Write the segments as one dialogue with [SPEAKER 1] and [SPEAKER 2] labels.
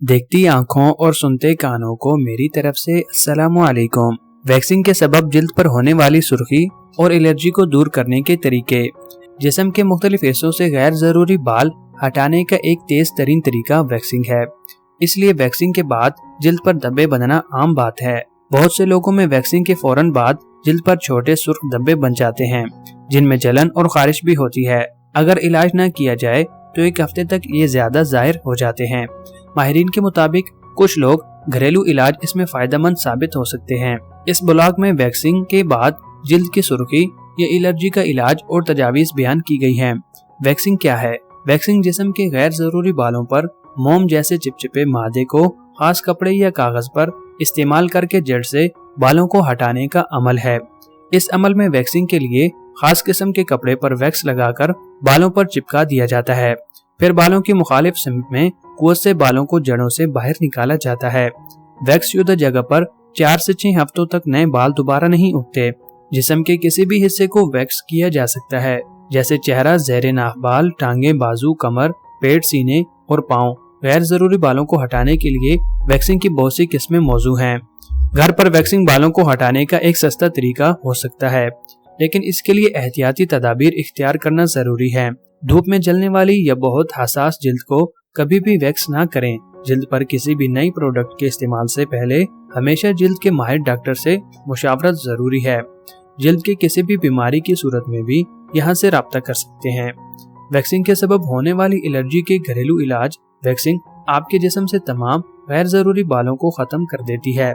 [SPEAKER 1] देखती आंखों और सुनते कानों को मेरी तरफ से अस्सलामु अलैकुम। वैक्सीन के सबब जिल्द पर होने वाली सुर्खी और एलर्जी को दूर करने के तरीके। जिस्म के मुख्तलिफ हिस्सों से गैर जरूरी बाल हटाने का एक तेज तरीन तरीका वैक्सिंग है। इसलिए वैक्सीन के बाद जिल्द पर धब्बे बनना आम बात है। बहुत से लोगों में वैक्सीन के फौरन बाद जिल्द पर छोटे सुर्ख धब्बे बन जाते हैं, जिनमें जलन और खारिश भी होती है। अगर इलाज न किया जाए तो एक हफ्ते तक ये ज्यादा जाहिर हो जाते हैं। माहिरीन के मुताबिक कुछ लोग घरेलू इलाज इसमें फायदेमंद साबित हो सकते हैं। इस ब्लॉग में वैक्सीन के बाद जिल्द की सुर्खी या एलर्जी का इलाज और तजावीज बयान की गई हैं। वैक्सीन क्या है? वैक्सीन जिस्म के गैर जरूरी बालों पर मोम जैसे चिपचिपे मादे को खास कपड़े या कागज पर इस्तेमाल करके जड़ से बालों को हटाने का अमल है। इस अमल में वैक्सीन के लिए खास किस्म के कपड़े पर वैक्स लगाकर बालों पर चिपका दिया जाता है। फिर बालों की मुखालिफ सिमत में कुव्वत से बालों को जड़ों से बाहर निकाला जाता है। वैक्स शुदा जगह पर 4 से 6 हफ्तों तक नए बाल दोबारा नहीं उगते। जिस्म के किसी भी हिस्से को वैक्स किया जा सकता है, जैसे चेहरा, ज़हरे नाक बाल, टांगे, बाजू, कमर, पेट, सीने और पाँव। गैर जरूरी बालों को हटाने के लिए वैक्सीन की बहुत सी किस्में मौजूद हैं। घर पर वैक्सीन बालों को हटाने का एक सस्ता तरीका हो सकता है, लेकिन इसके लिए एहतियाती तदाबीर इख्तियार करना जरूरी है। धूप में जलने वाली या बहुत हसास जिल्द को कभी भी वैक्स ना करें। जिल्द पर किसी भी नई प्रोडक्ट के इस्तेमाल से पहले हमेशा जिल्द के माहिर डॉक्टर से मुशावरत जरूरी है। जिल्द की किसी भी बीमारी की सूरत में भी यहाँ से राब्ता कर सकते हैं। वैक्सीन के सबब होने वाली एलर्जी के घरेलू इलाज। वैक्सीन आपके जिस्म से तमाम गैर जरूरी बालों को खत्म कर देती है,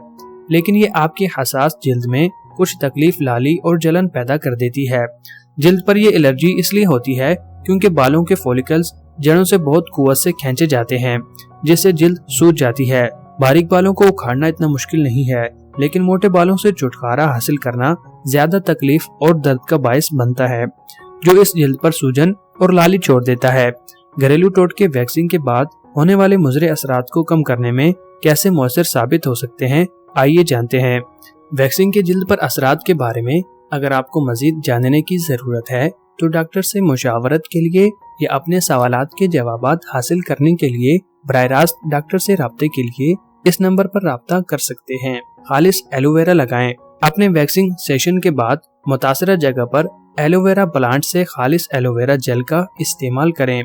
[SPEAKER 1] लेकिन ये आपकी हसास जिल्द में कुछ तकलीफ, लाली और जलन पैदा कर देती है। जिल्द पर ये एलर्जी इसलिए होती है क्योंकि बालों के फॉलिकल्स जड़ों से बहुत कुव्वत से खींचे जाते हैं, जिससे जिल्द सूज जाती है। बारीक बालों को उखाड़ना इतना मुश्किल नहीं है, लेकिन मोटे बालों से छुटकारा हासिल करना ज्यादा तकलीफ और दर्द का बायस बनता है, जो इस जिल्द पर सूजन और लाली छोड़ देता है। घरेलू टोटके वैक्सीन के बाद होने वाले मुज़रे असरात को कम करने में कैसे मौसर साबित हो सकते हैं, आइए जानते हैं। वैक्सीन के जिल्द पर असरात के बारे में अगर आपको मजीद जानने की जरूरत है तो डॉक्टर से मुशावरत के लिए या अपने सवालात के जवाबात हासिल करने के लिए बराह रास्त डॉक्टर से राब्ते के लिए इस नंबर पर राब्ता कर सकते हैं। खालिस एलोवेरा लगाएं। अपने वैक्सीन सेशन के बाद मुतासरा जगह पर एलोवेरा प्लांट से खालिस एलोवेरा जेल का इस्तेमाल करें।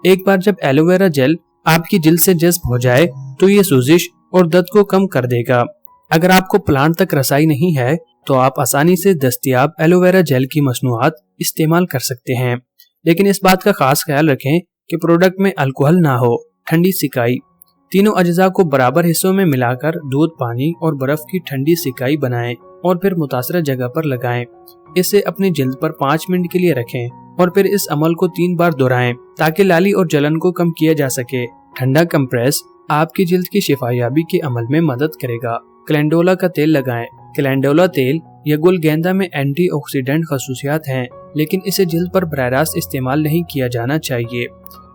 [SPEAKER 1] एक बार जब एलोवेरा जेल आपकी जिल्द से जज्ब हो जाए तो ये सूजिश और दर्द को कम कर देगा। अगर आपको प्लांट तक रसाई नहीं है तो आप आसानी से दस्तयाब एलोवेरा जेल की मसनूआत इस्तेमाल कर सकते हैं, लेकिन इस बात का खास ख्याल रखें कि प्रोडक्ट में अल्कोहल ना हो। ठंडी सिकाई। तीनों अज्जा को बराबर हिस्सों में मिलाकर दूध, पानी और बर्फ की ठंडी सिकाई बनाएं और फिर मुतासरा जगह पर लगाएं। इसे अपनी जिल्द पर 5 मिनट के लिए रखें और फिर इस अमल को 3 बार दोहराएं ताकि लाली और जलन को कम किया जा सके। ठंडा कंप्रेस आपकी जिल्द की शिफायाबी के अमल में मदद करेगा। कैलेंडोला का तेल लगाएं। कैलेंडोला तेल या गुल गेंदा में एंटीऑक्सीडेंट खसूसियात हैं, लेकिन इसे जिल्द पर बराह रास्त इस्तेमाल नहीं किया जाना चाहिए।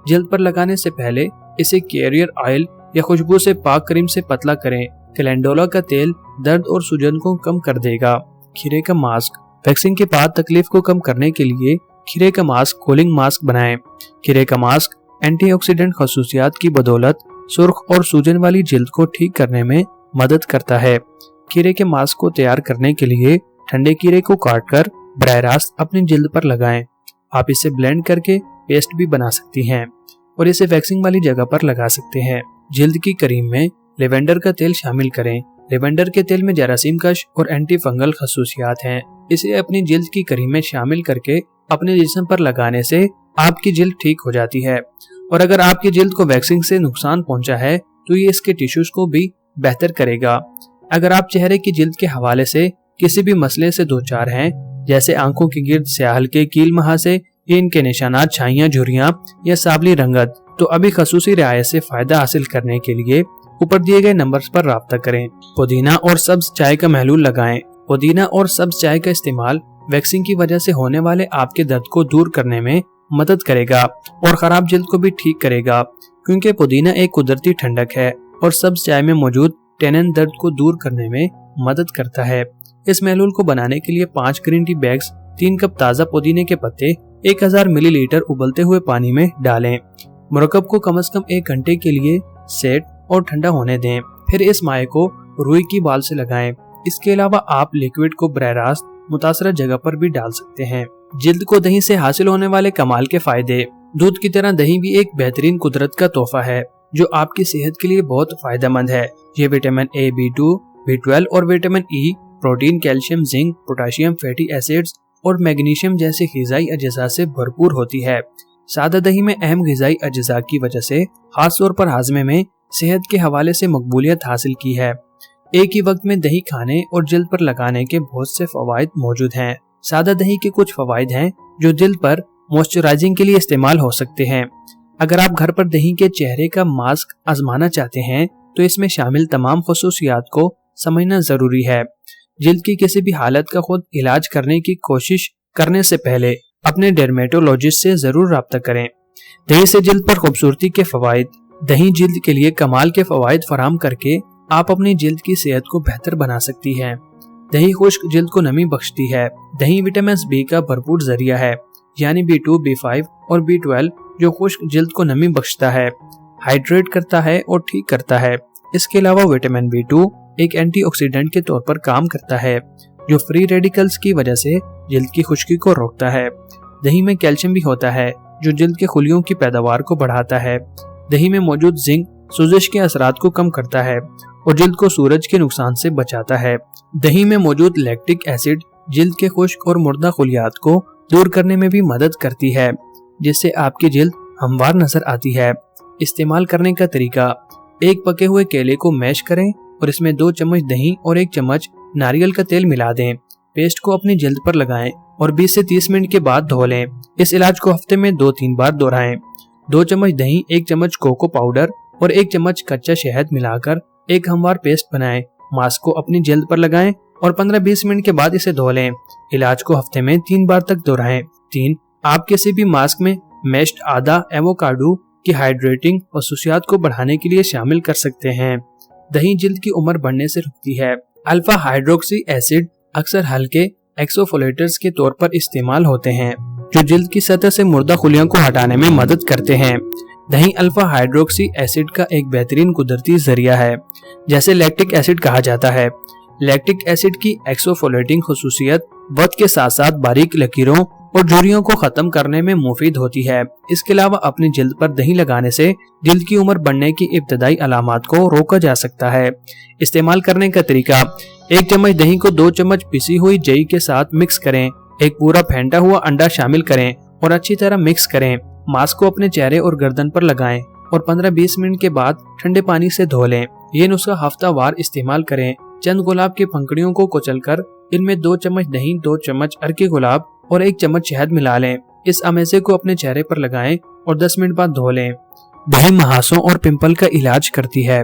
[SPEAKER 1] जिल्द पर लगाने से पहले इसे कैरियर ऑयल या खुशबू से पाक क्रीम से पतला करें। कैलेंडोला का तेल दर्द और सूजन को कम कर देगा। खीरे का मास्क। वैक्सीन के बाद तकलीफ को कम करने के लिए खीरे का मास्क कूलिंग मास्क बनाएं। खीरे का मास्क एंटीऑक्सीडेंट खसूसियात की बदौलत सुर्ख और सूजन वाली जिल्द को ठीक करने में मदद करता है। खीरे के मास्क को तैयार करने के लिए ठंडे खीरे को काटकर बराह रास्त अपनी जिल्द पर लगाएं। आप इसे ब्लेंड करके पेस्ट भी बना सकती हैं और इसे वैक्सीन वाली जगह पर लगा सकते हैं। जिल्द की क्रीम में लेवेंडर का तेल शामिल करें। लेवेंडर के तेल में जरासीम कश और एंटी फंगल खसूसियात हैं। इसे अपनी जिल्द की क्रीम में शामिल करके अपने जिस्म पर लगाने से आपकी जिल्द ठीक हो जाती है, और अगर आपकी जिल्द को वैक्सीन से नुकसान पहुंचा है तो ये इसके टिश्यूज को भी बेहतर करेगा। अगर आप चेहरे की जिल्द के हवाले से किसी भी मसले से दो चार हैं, जैसे आंखों के गिर्द स्याह के कील महासे या इनके निशानात, छाइयां, झुर्रियां या साबली रंगत, तो अभी खसूसी रियायत से फायदा हासिल करने के लिए ऊपर दिए गए नंबर्स पर राब्ता करें। पुदीना और सब्ज चाय का महलूल लगाएं। पुदीना और सब्ज चाय का इस्तेमाल वैक्सीन की वजह से होने वाले आपके दर्द को दूर करने में मदद करेगा और खराब जिल्द को भी ठीक करेगा, क्योंकि पुदीना एक कुदरती ठंडक है और सब्ज चाय में मौजूद टेनिन दर्द को दूर करने में मदद करता है। इस महलूल को बनाने के लिए 5 ग्रीन टी बैग्स, 3 कप ताज़ा पुदीने के पत्ते 1000 मिलीलीटर उबलते हुए पानी में डालें। मुरक्कब को कम से कम 1 घंटे के लिए सेट और ठंडा होने दें। फिर इस माए को रुई की बाल से लगाएं। इसके अलावा आप लिक्विड को बराह रास्त मुतासरा जगह पर भी डाल सकते हैं। जिल्द को दही से हासिल होने वाले कमाल के फायदे। दूध की तरह दही भी एक बेहतरीन कुदरत का तोहफा है जो आपकी सेहत के लिए बहुत फायदेमंद है। ये विटामिन ए, B2, B12 और vitamin E, protein, calcium, zinc, potassium, fatty acids और मैग्नीशियम जैसे ग़िज़ाई अज्जा से भरपूर होती है। सादा दही में अहम ग़िज़ाई अज्जा की वजह से खास तौर पर हाजमे में सेहत के हवाले से मकबूलियत हासिल की है। एक ही वक्त में दही खाने और जिल्द पर लगाने के बहुत से फवाइद मौजूद हैं। सादा दही के कुछ फवाइद हैं जो जिल्द पर मॉइस्चराइजिंग के लिए इस्तेमाल हो सकते हैं। अगर आप घर पर दही के चेहरे का मास्क आजमाना चाहते हैं तो इसमें शामिल तमाम खसूसियात को समझना जरूरी है। जिल्द की किसी भी हालत का खुद इलाज करने की कोशिश करने से पहले अपने डर्मेटोलॉजिस्ट से जरूर राब्ता करें। दही से जिल्द पर खूबसूरती के फवाइद। दही जिल्द के लिए कमाल के फवाइद फराहम करके आप अपनी जिल्द की सेहत को बेहतर बना सकती है। दही खुश्क जिल्द को नमी बख्शती है। दही विटामिन बी का भरपूर जरिया है, यानी B2, B5 और B12 जो खुश्क जिल्द को नमी बख्शता है, हाइड्रेट करता है और ठीक करता है। इसके अलावा विटामिन B2 एक एंटीऑक्सीडेंट के तौर पर काम करता है जो फ्री रेडिकल्स की वजह से जिल्द की खुश्की को रोकता है। दही में कैल्शियम भी होता है जो जिल्द के खुलियों की पैदावार को बढ़ाता है। दही में मौजूद जिंक सोजिश के असरात को कम करता है और जिल्द को सूरज के नुकसान से बचाता है। दही में मौजूद लैक्टिक एसिड जिल्द के खुश्क और मुर्दा खुलियात को दूर करने में भी मदद करती है, जिससे आपकी जिल्द हमवार नजर आती है। इस्तेमाल करने का तरीका। एक पके हुए केले को मैश करें और इसमें 2 चम्मच दही और 1 चम्मच नारियल का तेल मिला दें। पेस्ट को अपनी जिल्द पर लगाएं और 20 से 30 मिनट के बाद धो लें। इस इलाज को हफ्ते में 2-3 बार दोहराएं। 2 चम्मच दही, 1 चम्मच कोको पाउडर और 1 चम्मच कच्चा शहद मिलाकर एक हमवार पेस्ट बनाएं। मास्क को अपनी जिल्द पर लगाएं और 15-20 मिनट के बाद इसे धो लें। इलाज को हफ्ते में 3 बार तक दोहराएं। 3. आप किसी भी मास्क में मैश्ड आदा एवोकाडो की हाइड्रेटिंग खसूसियात को बढ़ाने के लिए शामिल कर सकते हैं। दही जिल्द की उम्र बढ़ने से रुकती है। अल्फा हाइड्रोक्सी एसिड अक्सर हल्के एक्सोफोलेटर्स के तौर पर इस्तेमाल होते हैं जो जिल्द की सतह से मुर्दा खुलियों को हटाने में मदद करते हैं। दही अल्फा हाइड्रोक्सी एसिड का एक बेहतरीन कुदरती जरिया है, जैसे लैक्टिक एसिड कहा जाता है। लैक्टिक एसिड की एक्सोफोलेटिंग खसूसियत वक्त के साथ साथ बारीक लकीरों और झुर्रियों को खत्म करने में मुफीद होती है। इसके अलावा अपनी जिल्द पर दही लगाने से जिल्द की उम्र बढ़ने की इब्तदाई अलामात को रोका जा सकता है। इस्तेमाल करने का तरीका। 1 चम्मच दही को 2 चम्मच पिसी हुई जई के साथ मिक्स करें। एक पूरा फेंटा हुआ अंडा शामिल करें और अच्छी तरह मिक्स करें। मास्क को अपने चेहरे और गर्दन पर लगाएं और 15-20 मिनट के बाद ठंडे पानी से धो लें। ये नुस्खा हफ्तावार इस्तेमाल करें। चंद गुलाब की पंखुड़ियों को कुचलकर इनमें 2 चम्मच दही, 2 चम्मच अरके गुलाब और 1 चम्मच शहद मिला लें। इस अमेज़े को अपने चेहरे पर लगाएं और 10 मिनट बाद धो लें। दही महासों और पिंपल का इलाज करती है।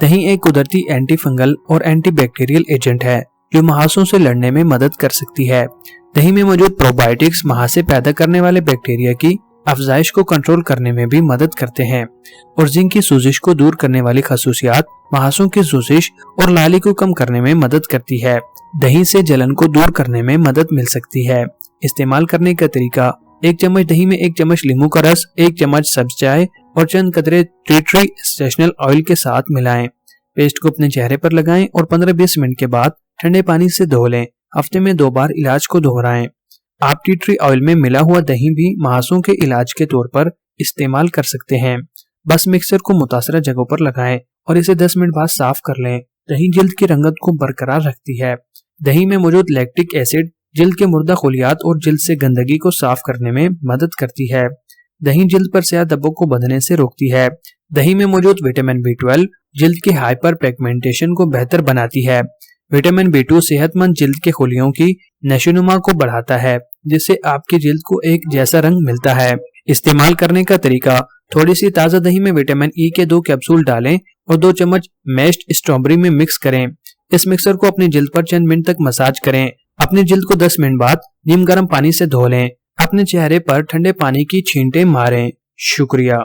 [SPEAKER 1] दही एक कुदरती एंटी फंगल और एंटी बैक्टीरियल एजेंट है जो महासों से लड़ने में मदद कर सकती है। दही में मौजूद प्रोबायोटिक्स महासे पैदा करने वाले बैक्टीरिया की अफजाइश को कंट्रोल करने में भी मदद करते हैं और जिंक की सूजिश को दूर करने वाली खसूसियात महासों की सूजिश और लाली को कम करने में मदद करती है। दही से जलन को दूर करने में मदद मिल सकती है। इस्तेमाल करने का तरीका। 1 चम्मच दही में 1 चम्मच नींबू का रस, 1 चम्मच सब्ज चाय और चंद कतरे टी ट्री सेशनल ऑयल के साथ मिलाएं। पेस्ट को अपने चेहरे पर लगाएं और 15-20 मिनट के बाद ठंडे पानी से धो लें। हफ्ते में 2 बार इलाज को दोहराएं। आप टी ट्री ऑयल में मिला हुआ दही भी महासों के इलाज के तौर पर इस्तेमाल कर सकते हैं। बस मिक्सर को मुतासरा जगहों पर लगाएं और इसे 10 मिनट बाद साफ कर लें। दही जिल्द की रंगत को बरकरार रखती है। दही में मौजूद लैक्टिक एसिड जिल्द के मुर्दा खुलियात और जिल्द से गंदगी को साफ करने में मदद करती है। दही जिल्द पर स्याह धब्बों को बंधने से रोकती है। दही में मौजूद विटामिन B12 जिल्द की हाइपर पिगमेंटेशन को बेहतर बनाती है। विटामिन B2 सेहतमंद जिल्द के खुलियों की नशोनुमा को बढ़ाता है, जिससे आपकी जिल्द को एक जैसा रंग मिलता है। इस्तेमाल करने का तरीका। थोड़ी सी ताज़ा दही में विटामिन ई के 2 कैप्सूल डालें और 2 चम्मच मैश्ड स्ट्रॉबेरी में मिक्स करें। इस मिक्सर को अपनी जिल्द पर चंद मिनट तक मसाज करें। अपनी जिल्द को 10 मिनट बाद नीम गर्म पानी से धो लें। अपने चेहरे पर ठंडे पानी की छींटे मारें। शुक्रिया।